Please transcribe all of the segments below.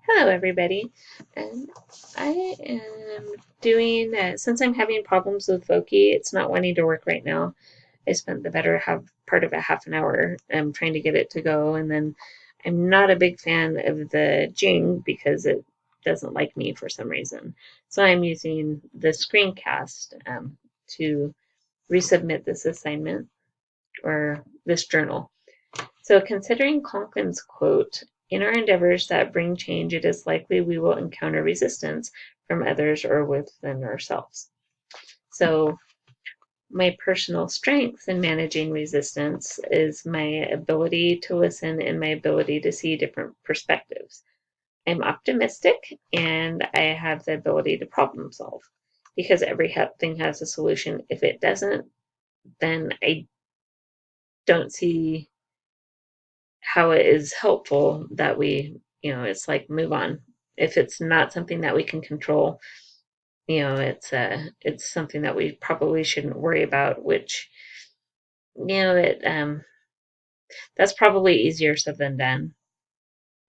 Hello, everybody. And I am doing, since I'm having problems with Voki, it's not wanting to work right now. I spent the better part of a half an hour trying to get it to go. And then I'm not a big fan of the Jing because it doesn't like me for some reason. So I'm using the screencast to resubmit this assignment or this journal. So, considering Conklin's quote, in our endeavors that bring change, it is likely we will encounter resistance from others or within ourselves. So, my personal strength in managing resistance is my ability to listen and my ability to see different perspectives. I'm optimistic and I have the ability to problem solve because every thing has a solution. If it doesn't, then I don't see how it is helpful that it's like move on. If it's not something that we can control, it's something that we probably shouldn't worry about, which, it that's probably easier said than done,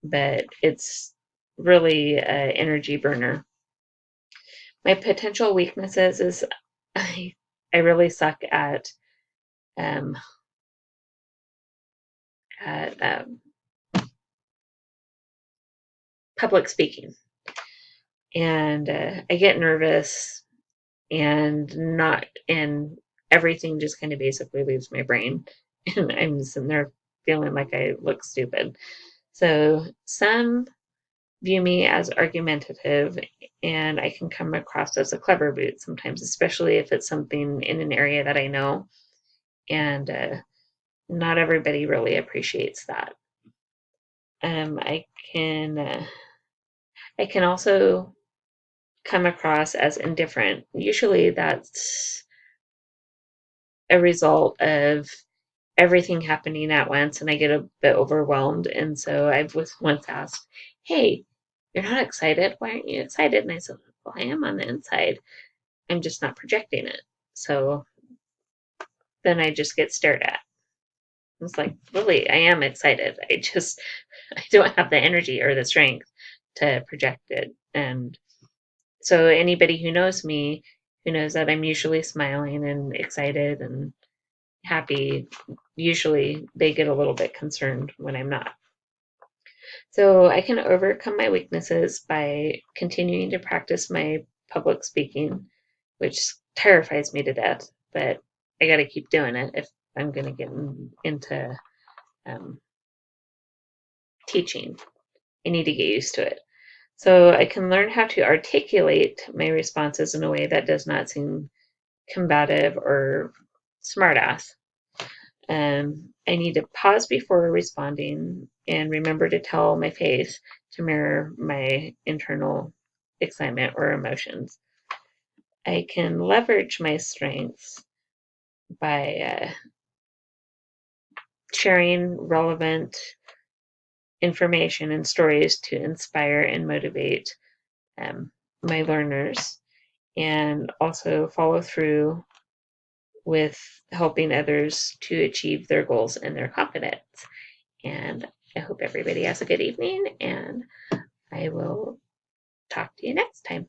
but it's really an energy burner. My potential weaknesses is I really suck um, at public speaking, and I get nervous and everything just kind of basically leaves my brain and I'm sitting there feeling like I look stupid. So some view me as argumentative and I can come across as a clever boot sometimes, especially if it's something in an area that I know, and not everybody really appreciates that. um, I can I can also come across as indifferent. Usually that's a result of everything happening at once and I get a bit overwhelmed. And so I was once asked, "Hey, you're not excited? Why aren't you excited?" And I said, "Well, I am on the inside. I'm just not projecting it." So then I just get stared at. It's like, really, I am excited. I don't have the energy or the strength to project it. And so anybody who knows me, who knows that I'm usually smiling and excited and happy, usually they get a little bit concerned when I'm not. So I can overcome my weaknesses by continuing to practice my public speaking, which terrifies me to death, but I got to keep doing it if I'm going to get into um, teaching. I need to get used to it. So I can learn how to articulate my responses in a way that does not seem combative or smartass. I need to pause before responding and remember to tell my face to mirror my internal excitement or emotions. I can leverage my strengths by sharing relevant information and stories to inspire and motivate um, my learners, and also follow through with helping others to achieve their goals and their confidence. And I hope everybody has a good evening, and I will talk to you next time.